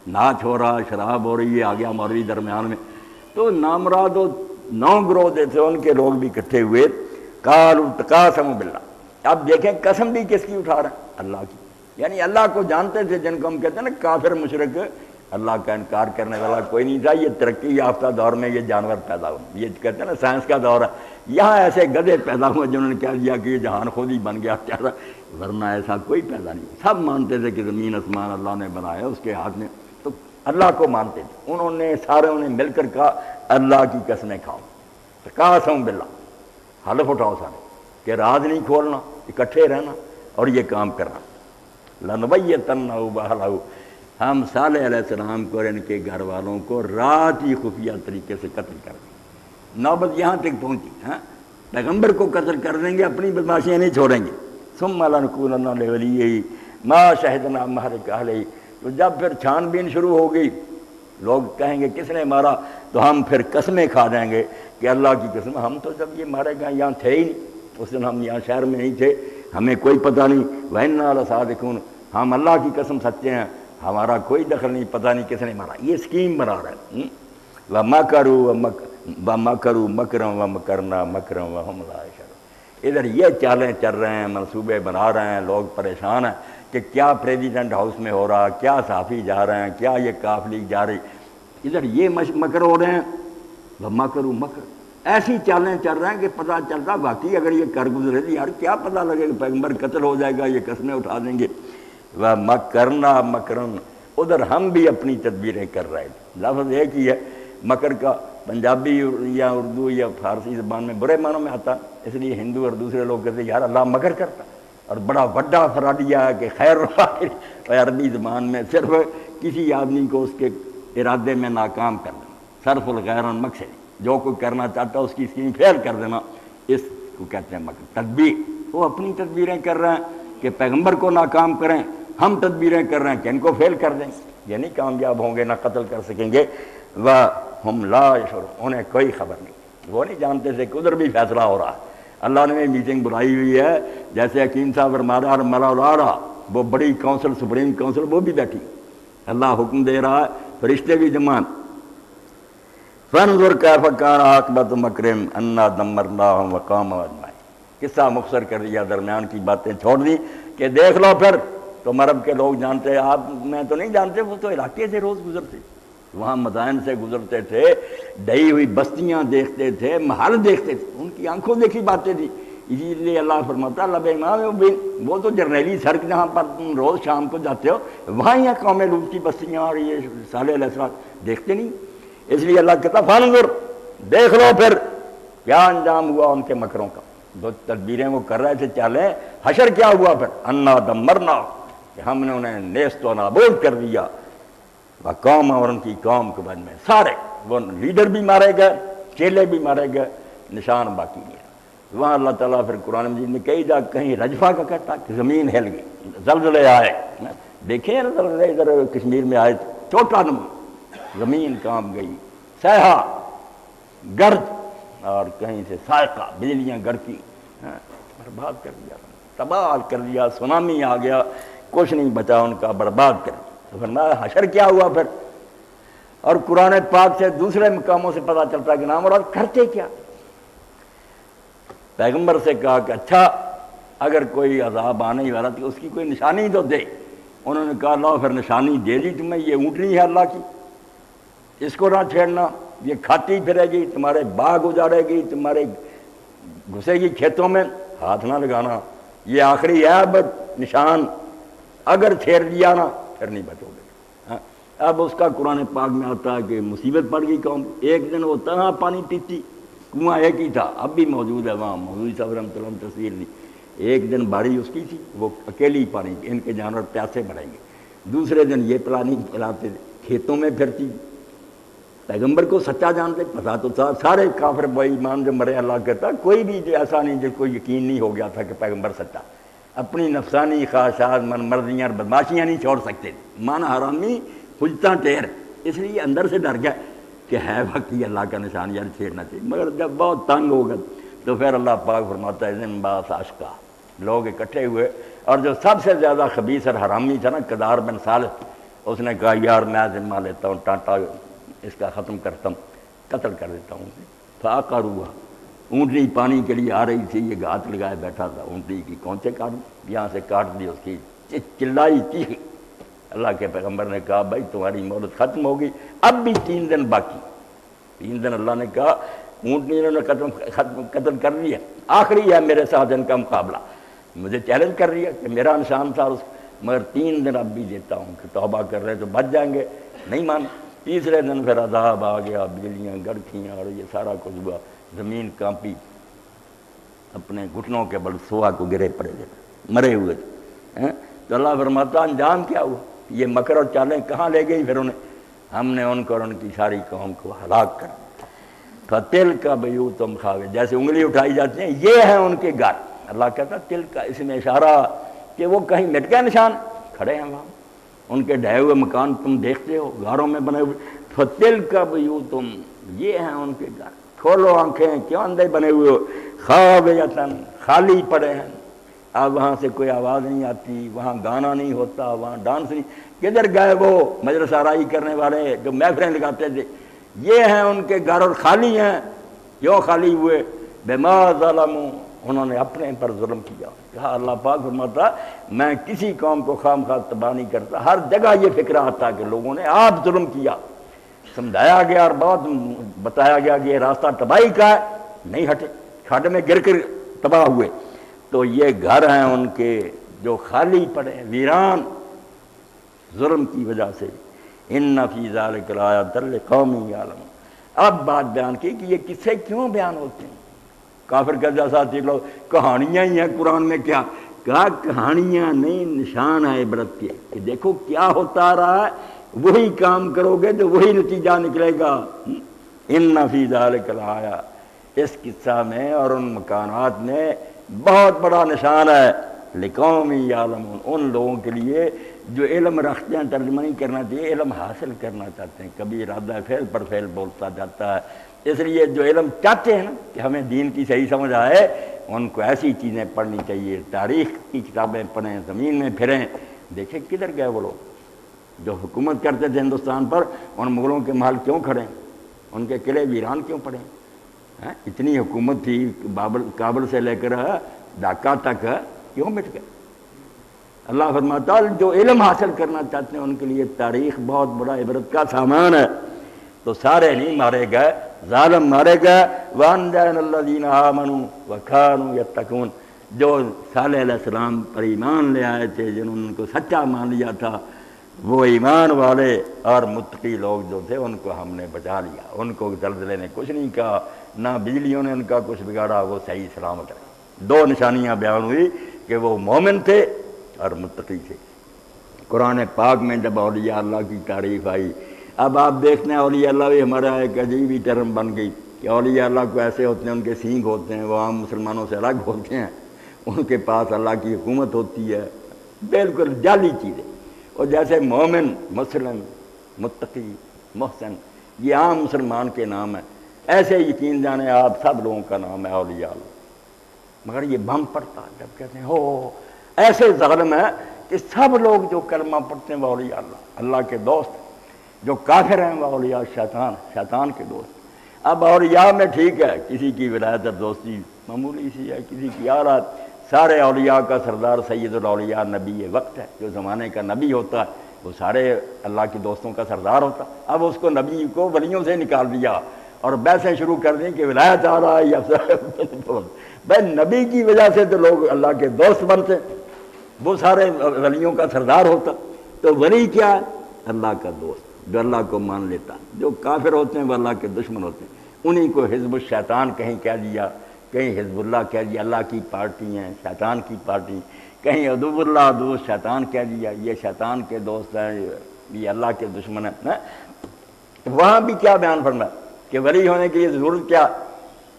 ناچ ہو رہا، شراب ہو رہی ہے، آ گیا مولوی درمیان میں، تو نامراد و 9 گروہ تھے ان کے لوگ بھی اکٹھے ہوئے، قالوا تقاسموا باللہ، اب دیکھیں قسم بھی کس کی اٹھا رہے ہیں؟ اللہ کی، یعنی اللہ کو جانتے تھے، جن کو ہم کہتے ہیں نا کافر مشرک، اللہ کا انکار کرنے والا کوئی نہیں تھا۔ یہ ترقی یافتہ دور میں یہ جانور پیدا ہوئے، یہ کہتے ہیں نا سائنس کا دور ہے، یہاں ایسے گدھے پیدا ہوئے جنہوں نے کہہ دیا کہ یہ جہان خود ہی بن گیا، ورنہ ایسا کوئی پیدا نہیں۔ سب مانتے تھے کہ زمین آسمان اللہ نے بنایا، اس کے ہاتھ میں، تو اللہ کو مانتے تھے۔ انہوں نے سارے نے مل کر کہا اللہ کی قسمیں کھاؤ، قسم باللہ، حلف اٹھاؤ سارے کہ راز نہیں کھولنا، اکٹھے رہنا اور یہ کام کرنا۔ لَنُبَيِّتَنَّهُ وَأَهْلَهُ، ہم صالح علیہ السلام کو اور ان کے گھر والوں کو رات ہی خفیہ طریقے سے قتل کر دیں گے۔ نوبت یہاں تک پہنچی، پیغمبر کو قتل کر دیں گے، اپنی بدماشیاں نہیں چھوڑیں گے۔ ثُمَّ لَنَكُونَنَّ لِوَلِيِّهِ مَا شَهِدْنَا مَهْلِكَ أَهْلِهِ، تو جب پھر چھان بین شروع ہو گئی، لوگ کہیں گے کس نے مارا، تو ہم پھر قسمیں کھا دیں گے کہ اللہ کی قسم ہم تو جب یہ مارے گئے یہاں تھے ہی نہیں، اس دن ہم یہاں شہر میں نہیں تھے، ہمیں کوئی پتہ نہیں، وَإِنَّا لَصَادِقُونَ، ہم اللہ کی قسم سچے ہیں، ہمارا کوئی دخل نہیں، پتہ نہیں کس نے مارا۔ یہ اسکیم بنا رہا ہے۔ وَمَكَرُوا مَكْرًا وَمَكَرْنَا مَكْرًا وَهُمْ لَا يَشْعُرُونَ، ادھر یہ چالیں چل رہے ہیں، منصوبے بنا رہے ہیں، لوگ پریشان ہیں کہ کیا پریزیڈنٹ ہاؤس میں ہو رہا، کیا صحافی جا رہے ہیں، کیا یہ قافلے جا رہی، ادھر یہ مکر ہو رہے ہیں۔ وَمَكَرُوا مَكْرًا، ایسی چالیں چل رہے ہیں کہ پتہ چلتا واقعی اگر یہ کر گزرے تو یار کیا پتہ لگے کہ پیغمبر قتل ہو جائے گا، یہ قسمیں اٹھا دیں گے۔ وَمَكَرْنَا مَكْرًا، ادھر ہم بھی اپنی تدبیریں کر رہے تھے۔ لفظ ایک ہی ہے، مکر کا پنجابی یا اردو یا فارسی زبان میں برے معنوں میں آتا، اس لیے ہندو اور دوسرے لوگ کہتے ہیں یار اللہ مکر کرتا، اور بڑا بڑا فراڈیا ہے کہ خیر عربی زبان میں صرف کسی آدمی کو اس کے ارادے میں ناکام کرنا، صرف الغیر عن مقصد، جو کوئی کرنا چاہتا ہے اس کی اسکیم فیل کر دینا، اس کو کہتے ہیں مکر۔ تدبیر، وہ اپنی تدبیریں کر رہے ہیں کہ پیغمبر کو ناکام کریں، ہم تدبیریں کر رہے ہیں کہ ان کو فیل کر دیں، یہ نہیں کامیاب ہوں گے، نہ قتل کر سکیں گے۔ وَهُمْ لَا يَشْعُرُونَ، انہیں کوئی خبر نہیں، وہ نہیں جانتے تھے کہ ادھر بھی فیصلہ ہو رہا ہے۔ اللہ نے میٹنگ بلائی ہوئی ہے، جیسے حکیم صاحب فرمایا اور ملا الاعلیٰ، وہ بڑی کونسل، سپریم کونسل، وہ بھی بیٹھی، اللہ حکم دے رہا ہے، فرشتے بھی جمع۔ فَانظُرْ كَيْفَ كَانَ عَاقِبَةُ مَكْرِهِمْ أَنَّا دَمَّرْنَاهُمْ وَقَوْمَهُمْ أَجْمَعِينَ، قصہ مختصر کر دیا، درمیان کی باتیں چھوڑ دی کہ دیکھ لو پھر تم عرب کے لوگ جانتے ہیں، آپ میں تو نہیں جانتے، وہ تو علاقے سے روز گزرتے، وہاں مدائن سے گزرتے تھے، ڈھی ہوئی بستیاں دیکھتے تھے، محل دیکھتے تھے، ان کی آنکھوں دیکھی باتیں تھی۔ اسی لیے اللہ فرماتا ہے لب امام مبین، وہ تو جرنیلی سڑک جہاں پر تم روز شام کو جاتے ہو، وہاں یہ قوم لوط کی بستیاں اور یہ صالح علیہ السلام دیکھتے نہیں، اس لیے اللہ کہتا فانظر، دیکھ لو پھر کیا انجام ہوا ان کے مکروں کا، جو تدبیریں وہ کر رہے تھے چالیں، حشر کیا ہوا پھر، انا دمرنا، کہ ہم نے انہیں نیست و نابود کر دیا، قوم اور ان کی قوم کے بعد میں سارے، وہ لیڈر بھی مارے گئے، چیلے بھی مارے گئے، نشان باقی نہیں ہے۔ وہاں اللہ تعالیٰ پھر قرآن مجید میں کئی جگہ کہیں رجفہ کا کہتا کہ زمین ہل گئی، زلزلے آئے، دیکھیں نا زلزلے ادھر کشمیر میں آئے، چھوٹا نمبر، زمین کانپ گئی، سیاح، گرج، اور کہیں سے سائقہ، بجلیاں گڑکی، برباد کر دیا، تباہ کر دیا، سونامی آ گیا، کچھ نہیں بچا ان کا، برباد کر دیا۔ تو فرمایا حشر کیا ہوا پھر، اور قرآن پاک سے دوسرے مقاموں سے پتہ چلتا ہے کہ نام مراد کرتے کیا۔ پیغمبر سے کہا کہ اچھا اگر کوئی عذاب آنے ہی والا تو اس کی کوئی نشانی تو دے، انہوں نے کہا لاؤ پھر نشانی دے دی تمہیں، یہ اونٹنی ہے اللہ کی، اس کو نہ چھیڑنا، یہ کھاتی پھرے گی، تمہارے باغ اجاڑے گی، تمہارے گھسے گی کھیتوں میں، ہاتھ نہ لگانا، یہ آخری ہے نشان، اگر چھیڑ دیا نا پھر نہیں بچو گے۔ اب اس کا قرآن پاک میں آتا ہے کہ مصیبت پڑ گئی قوم، ایک دن وہ تنہا پانی پیتی، کنواں ایک ہی تھا، اب بھی موجود ہے وہاں، مولوی صاحب رحمۃ اللہ تصویر دی، ایک دن باری اس کی تھی، وہ اکیلی پانی پی، ان کے جانور پیاسے مریں گے۔ دوسرے دن یہ پلانی پلاتے تھے، کھیتوں میں پھرتی، پیغمبر کو سچا جانتے، پتا تو تھا سارے کافر بے ایمان جو مرے اللہ کہتا کوئی بھی ایسا نہیں جس کو یقین نہیں ہو گیا تھا کہ پیغمبر سچا، اپنی نفسانی خواہشات من مرضیاں بدماشیاں نہیں چھوڑ سکتے، من حرامی حجتاں ٹیر، اس لیے اندر سے ڈر گیا کہ ہے واقعی اللہ کا نشان یار چھیڑنا چاہیے، مگر جب بہت تنگ ہو گئے تو پھر اللہ پاک فرماتا ہے ذم باس عاشقہ، لوگ اکٹھے ہوئے، اور جو سب سے زیادہ خبیث اور حرامی تھا نا قدار بن صالح، اس نے کہا یار میں ذمہ لیتا ہوں، ٹانٹا اس کا ختم کرتا ہوں، قتل کر دیتا ہوں۔ فاقہ روحا، اونٹنی پانی کے لیے آ رہی تھی، یہ گھات لگائے بیٹھا تھا، اونٹنی کی کون سے کاٹوں، یہاں سے کاٹ دی، اس کی چلائی چیخی۔ اللہ کے پیغمبر نے کہا بھائی تمہاری مہلت ختم ہوگی، اب بھی 3 دن باقی۔ 3 دن اللہ نے کہا اونٹنی انہوں نے قتل کر لیا، آخری ہے میرے ساتھ ان کا مقابلہ، مجھے چیلنج کر رہی ہے کہ میرا نشان تھا اس، مگر 3 دن اب بھی دیتا ہوں کہ توبہ کر رہے تو بچ جائیں گے، نہیں مان۔ تیسرے دن پھر عذاب آ گیا، بجلیاں گڑکھیاں اور یہ سارا کچھ ہوا، زمین کانپی، اپنے گھٹنوں کے بل سوا کو گرے پڑے تھے، مرے ہوئے تھے۔ تو اللہ فرماتا انجام کیا ہوا، یہ مکر اور چالیں کہاں لے گئی، پھر انہیں ہم نے ان کو اور ان کی ساری قوم کو ہلاک کر دیا۔ فتل کا بیوتم خاویہ، جیسے انگلی اٹھائی جاتی ہیں یہ ہیں ان کے گھر، اللہ کہتا تل کا، اس میں اشارہ کہ وہ کہیں مٹ گئے نشان، کھڑے ہیں وہاں، ان کے ڈھہے ہوئے مکان تم دیکھتے ہو، گھروں میں بنے ہوئے، فتل کا بیوتم، یہ ہیں ان کے گھر، کھولو آنکھیں، کیوں اندھے بنے ہوئے ہو، خاویۃً، خالی پڑے ہیں، اب وہاں سے کوئی آواز نہیں آتی، وہاں گانا نہیں ہوتا، وہاں ڈانس نہیں، کدھر گئے وہ مجلس آرائی کرنے والے جو محفلیں لگاتے تھے، یہ ہیں ان کے گھر اور خالی ہیں، کیوں خالی ہوئے، بما ظلموا، انہوں نے اپنے پر ظلم کیا۔ کہا اللہ پاک فرماتا میں کسی قوم کو خام خواہ تباہ نہیں کرتا، ہر جگہ یہ فکر آتا کہ لوگوں نے آپ ظلم کیا، سمجھایا گیا اور بہت بتایا گیا کہ یہ راستہ تباہی کا ہے، نہیں ہٹے، کھڈ میں گر کر تباہ ہوئے۔ تو یہ گھر ہیں ان کے جو خالی پڑے ہیں، ویران، ظلم کی وجہ سے۔ ان فی ذلک لآیۃ لقوم یعلمون۔ اب بات بیان کی کہ یہ قصے کیوں بیان ہوتے ہیں، کافر کا جیسا تھی لوگ کہانیاں ہی ہیں قرآن میں، کیا کہا کہانیاں نہیں، نشان ہے عبرت کے کہ دیکھو کیا ہوتا رہا ہے، وہی کام کرو گے تو وہی نتیجہ نکلے گا۔ ان فی ذلک لآیہ، اس قصہ میں اور ان مکانات میں بہت بڑا نشان ہے، لقوم یعلمون، ان لوگوں کے لیے جو علم رکھتے ہیں، ترجمہ نہیں کرنا چاہیے، علم حاصل کرنا چاہتے ہیں، کبھی ارادہ فعل پر فعل بولتا جاتا ہے، اس لیے جو علم چاہتے ہیں نا کہ ہمیں دین کی صحیح سمجھ آئے، ان کو ایسی چیزیں پڑھنی چاہیے، تاریخ کی کتابیں پڑھیں، زمین میں پھریں، دیکھیں کدھر گئے وہ لوگ جو حکومت کرتے تھے ہندوستان پر، ان مغلوں کے محل کیوں کھڑے، ان کے قلعے ویران کیوں پڑے، اتنی حکومت تھی کابل سے لے کر ڈھاکہ تک، کیوں مٹ گئے۔ اللہ فرماتا جو علم حاصل کرنا چاہتے ہیں ان کے لیے تاریخ بہت بڑا عبرت کا سامان ہے۔ تو سارے نہیں مارے گئے، ظالم مارے گئے، وَأَنجَيْنَا الَّذِينَ آمَنُوا وَكَانُوا يَتَّقُونَ، جو صالح علیہ السلام پر ایمان لے آئے تھے، جنہوں نے ان کو سچا مان لیا تھا، وہ ایمان والے اور متقی لوگ جو تھے ان کو ہم نے بچا لیا، ان کو زلزلے نے کچھ نہیں کہا، نہ بجلیوں نے ان کا کچھ بگاڑا، وہ صحیح سلامت رہے۔ 2 نشانیاں بیان ہوئی کہ وہ مومن تھے اور متقی تھے۔ قرآن پاک میں جب اولیاء اللہ کی تعریف آئی، اب آپ دیکھتے ہیں اولیاء اللہ بھی ہمارا ایک عجیب ہی ٹرم بن گئی کہ اولیاء اللہ کو ایسے ہوتے ہیں، ان کے سینگ ہوتے ہیں، وہ عام مسلمانوں سے الگ ہوتے ہیں، ان کے پاس اللہ کی حکومت ہوتی ہے، بالکل جعلی چیزیں۔ اور جیسے مومن، مسلم، متقی، محسن، یہ عام مسلمان کے نام ہیں، ایسے یقین جانے آپ سب لوگوں کا نام ہے اولیاء اللہ۔ مگر یہ بم پڑتا جب کہتے ہیں ہو ایسے ظالم ہے کہ سب لوگ جو کلمہ پڑھتے ہیں وہ اولیاء اللہ، اللہ کے دوست، جو کافر ہیں وہ اولیاء شیطان، شیطان کے دوست۔ اب اولیاء میں ٹھیک ہے کسی کی ولایت اور دوستی معمولی سی ہے، کسی کی آرات، سارے اولیاء کا سردار سید الاولیاء نبی وقت ہے، جو زمانے کا نبی ہوتا ہے وہ سارے اللہ کے دوستوں کا سردار ہوتا۔ اب اس کو نبی کو ولیوں سے نکال دیا اور بحثیں شروع کر دیں کہ ولایت آ رہا ہے یا بھائی نبی کی وجہ سے تو لوگ اللہ کے دوست بنتے، وہ سارے ولیوں کا سردار ہوتا۔ تو ولی کیا ہے؟ اللہ کا دوست جو اللہ کو مان لیتا۔ جو کافر ہوتے ہیں وہ اللہ کے دشمن ہوتے ہیں، انہی کو حزب الشیطان کہیں کہہ دیا کہ کہیں حزب اللہ کہہ دیا اللہ کی پارٹی ہیں، شیطان کی پارٹی، کہیں عدو اللہ دوست شیطان کہہ دیا یہ شیطان کے دوست ہیں، یہ اللہ کے دشمن ہیں۔ وہاں بھی کیا بیان فرمایا کہ ولی ہونے کی ضرورت کیا؟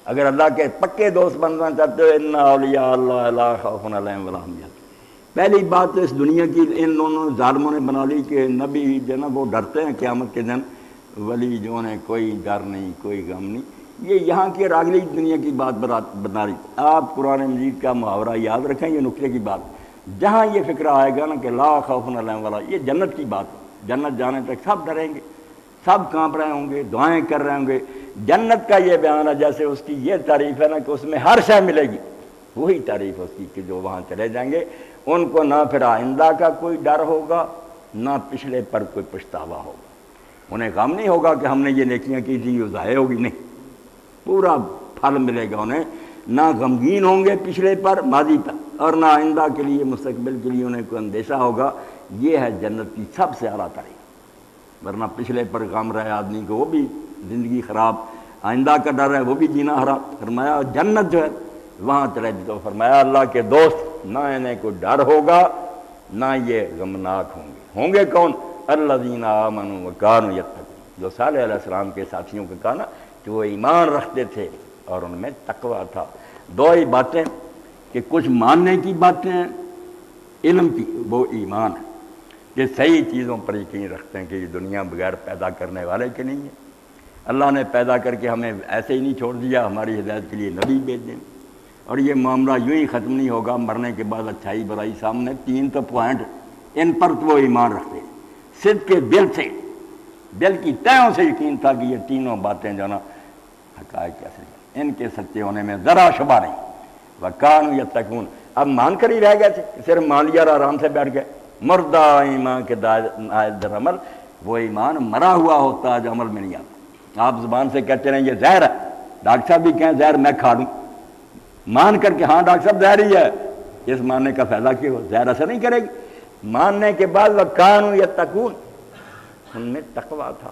اگر اللہ کے پکے دوست بننا چاہتے ہو ان اولیاء اللہ لا خوف علیہم ولا هم يحزنون۔ پہلی بات تو اس دنیا کی ان دونوں ظالموں نے بنا لی کہ نبی جو نا وہ ڈرتے ہیں قیامت کے دن، ولی جو ہے کوئی ڈر نہیں کوئی غم نہیں، یہ یہاں کی اور اگلی دنیا کی بات بتا رہی۔ آپ قرآن مجید کا محاورہ یاد رکھیں، یہ نقطے کی بات جہاں یہ فکر آئے گا نا کہ لا خوف علیہم ولا، یہ جنت کی بات، جنت جانے تک سب ڈریں گے، سب کانپ رہے ہوں گے، دعائیں کر رہے ہوں گے۔ جنت کا یہ بیان ہے جیسے اس کی یہ تعریف ہے نا کہ اس میں ہر شے ملے گی، وہی تعریف اس کی کہ جو وہاں چلے جائیں گے ان کو نہ پھر آئندہ کا کوئی ڈر ہوگا نہ پچھلے پر کوئی پچھتاوا ہوگا، انہیں غم نہیں ہوگا کہ ہم نے یہ نیکیاں کی تھی یہ ضائع ہوگی، نہیں، پورا پھل ملے گا انہیں، نہ غمگین ہوں گے پچھلے پر ماضی پر، اور نہ آئندہ کے لیے مستقبل کے لیے انہیں کوئی اندیشہ ہوگا۔ یہ ہے جنت کی سب سے اعلیٰ تعریف، ورنہ پچھلے پر غم رہے آدمی کو وہ بھی زندگی خراب، آئندہ کا ڈر ہے وہ بھی جینا حرام۔ فرمایا جنت جو ہے وہاں چلے تو فرمایا اللہ کے دوست نہ انہیں کوئی ڈر ہوگا نہ یہ غمناک ہوں گے کون؟ الذین آمنوا وکانوا یتقون، جو صالح علیہ السلام کے ساتھیوں کو کہا نا کہ وہ ایمان رکھتے تھے اور ان میں تقویٰ تھا۔ دو ہی باتیں کہ کچھ ماننے کی باتیں ہیں، علم کی، وہ ایمان ہے کہ صحیح چیزوں پر یقین رکھتے ہیں کہ یہ دنیا بغیر پیدا کرنے والے کے نہیں ہے، اللہ نے پیدا کر کے ہمیں ایسے ہی نہیں چھوڑ دیا، ہماری ہدایت کے لیے نبی بھیج دیں، اور یہ معاملہ یوں ہی ختم نہیں ہوگا، مرنے کے بعد اچھائی برائی سامنے، تین تو پوائنٹ ان پر تو وہ ایمان رکھتے ہیں، صدق کے دل سے، دل کی تہوں سے یقین تھا کہ یہ تینوں باتیں جو نا حقائق کیسے ہیں، ان کے سچے ہونے میں ذرا شبہ نہیں۔ وَكَانُوا يَتَّقُونَ، اب مان کر ہی رہ گئے تھے، صرف مان لیا اور آرام سے بیٹھ گئے۔ مردہ ایمان کے در عمل، وہ ایمان مرا ہوا ہوتا ہے جو عمل میں نہیں آتا۔ آپ زبان سے کہتے رہیں یہ زہر ہے، ڈاکٹر صاحب بھی کہیں زہر میں کھا لوں، مان کر کے ہاں ڈاکٹر صاحب زہر ہی ہے، اس ماننے کا فائدہ کیا ہو، زہر اثر نہیں کرے گی۔ ماننے کے بعد وَكَانُوا يَتَّقُونَ، ان میں تقویٰ تھا۔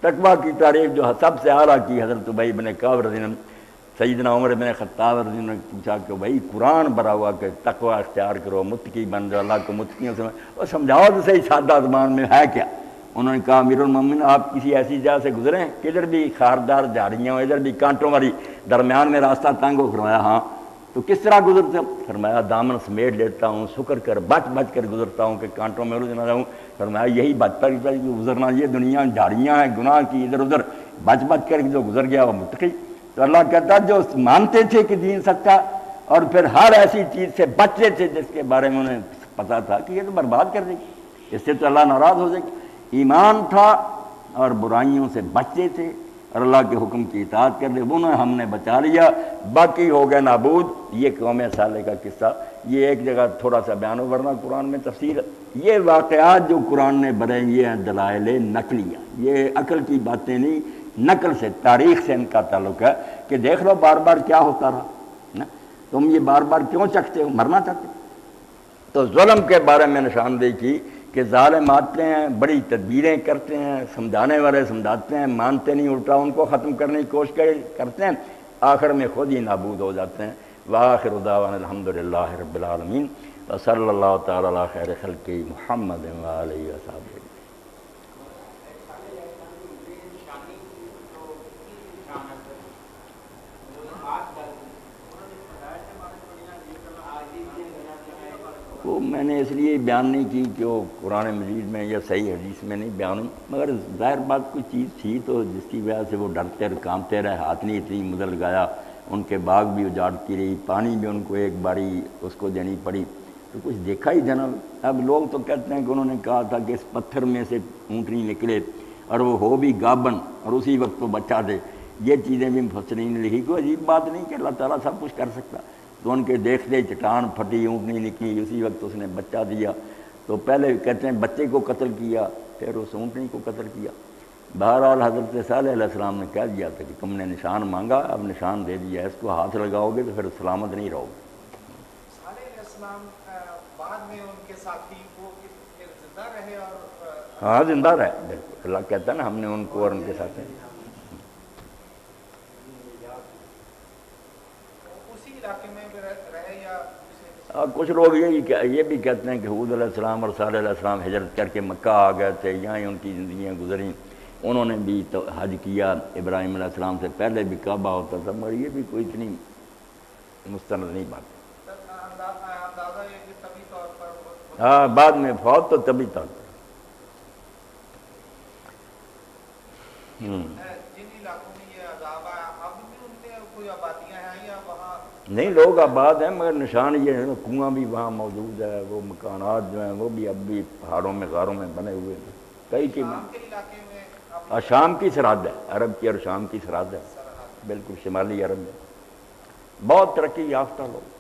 تقویٰ کی تعریف جو سب سے اعلیٰ کی حضرت ابی بن کعب رضی اللہ عنہ، سیدنا عمر بن خطاب رضی اللہ عنہ نے پوچھا کہ بھائی قرآن بھرا ہوا کہ تقویٰ اختیار کرو، متقی بن جاؤ، اللہ کو متقیوں سے، اور سمجھاؤ تو صحیح سادہ زبان میں ہے کیا؟ انہوں نے کہا امیر المومنین آپ کسی ایسی جگہ سے گزرے ہیں کہ ادھر بھی خاردار جھاڑیاں ہوں، ادھر بھی کانٹوں والی، درمیان میں راستہ تنگ ہو؟ فرمایا ہاں۔ تو کس طرح گزرتے ہو؟ فرمایا دامن سمیٹ لیتا ہوں، سکر کر بچ بچ کر گزرتا ہوں کہ کانٹوں میں الجھ نہ جاؤں۔ فرمایا یہی بچ بچ کر گزرنا، یہ دنیا جھاڑیاں ہیں گناہ کی، ادھر ادھر بچ بچ کر جو گزر گیا وہ متقی۔ تو اللہ کہتا جو مانتے تھے کہ دین سچا اور پھر ہر ایسی چیز سے بچتے تھے جس کے بارے میں انہیں پتا تھا کہ یہ تو برباد کر دے گی، اس سے تو اللہ ناراض ہو جائے گی۔ ایمان تھا اور برائیوں سے بچتے تھے اور اللہ کے حکم کی اطاعت کر دے، انہیں ہم نے بچا لیا، باقی ہو گئے نابود۔ یہ قوم صالح کا قصہ، یہ ایک جگہ تھوڑا سا بیان ہو، ورنہ قرآن میں تفصیل ہے۔ یہ واقعات جو قرآن نے بڑھے یہ ہیں دلائل نقلیہ، یہ عقل کی باتیں نہیں، نقل سے، تاریخ سے ان کا تعلق ہے کہ دیکھ لو بار بار کیا ہوتا رہا، تم یہ بار بار کیوں چکھتے ہو، مرنا چاہتے ہو۔ تو ظلم کے بارے میں نشاندہی کی کہ ظالم آتے ہیں، بڑی تدبیریں کرتے ہیں، سمجھانے والے سمجھاتے ہیں، مانتے نہیں، الٹا ان کو ختم کرنے کی کوشش کرتے ہیں، آخر میں خود ہی نابود ہو جاتے ہیں۔ وآخر دعوانا الحمدللہ رب العالمین، وصلی اللہ تعالی علی خیر خلقہ محمد وآلہ وصحبہ۔ وہ میں نے اس لیے بیان نہیں کی کہ وہ قرآن مجید میں یا صحیح حدیث میں نہیں بیان ہوئی، مگر ظاہر بات کوئی چیز تھی تو جس کی وجہ سے وہ ڈرتے اور کانپتے رہے، ہاتھ نہیں اتنی مدل گایا، ان کے باغ بھی اجاڑتی رہی، پانی بھی ان کو ایک باری اس کو دینی پڑی، تو کچھ دیکھا ہی جناب۔ اب لوگ تو کہتے ہیں کہ انہوں نے کہا تھا کہ اس پتھر میں سے اونٹنی نکلے اور وہ ہو بھی گابن اور اسی وقت وہ بچہ دے، یہ چیزیں بھی مفسرین نے لکھی۔ کوئی عجیب بات نہیں کہ اللہ تعالیٰ سب کچھ کر سکتا، تو ان کے دیکھتے چٹان پھٹی، اونٹنی نکلی، اسی وقت اس نے بچہ دیا۔ تو پہلے کہتے ہیں بچے کو قتل کیا، پھر اس اونٹنی کو قتل کیا۔ بہرحال حضرت صالح علیہ السلام نے کہہ دیا تھا کہ تم نے نشان مانگا، اب نشان دے دیا، اس کو ہاتھ لگاؤ گے تو پھر سلامت نہیں رہو گے۔ صالح علیہ السلام بعد میں ان کے ساتھی وہ پھر زندہ رہے اور ہاں زندہ رہے، بالکل اللہ کہتا ہے نا ہم نے ان کو اور ان کے ساتھ اسی علاقے میں بھی رہے یا کچھ لوگ یہ بھی کہتے ہیں کہ حود علیہ السلام اور صالح علیہ السلام ہجرت کر کے مکہ آ گئے تھے، یہاں ہی ان کی زندگیاں گزریں، انہوں نے بھی تو حج کیا، ابراہیم علیہ السلام سے پہلے بھی کعبہ ہوتا تھا، مگر یہ بھی کوئی اتنی مستند نہیں بات۔ اندازہ یہ کہ طبی طور پر ہاں بعد میں فوت تو تبھی تک۔ جن علاقوں میں یہ عذاب ہے اب بھی ان میں کوئی آبادیاں ہیں یا وہاں نہیں لوگ آباد ہیں، مگر نشان یہ ہے کنواں بھی وہاں موجود ہے، وہ مکانات جو ہیں وہ بھی اب بھی پہاڑوں میں غاروں میں بنے ہوئے ہیں، کئی چیزیں۔ شام کے علاقے میں اور شام کی سرحد ہے، عرب کی اور شام کی سرحد ہے، بالکل شمالی عرب میں، بہت ترقی یافتہ لوگ۔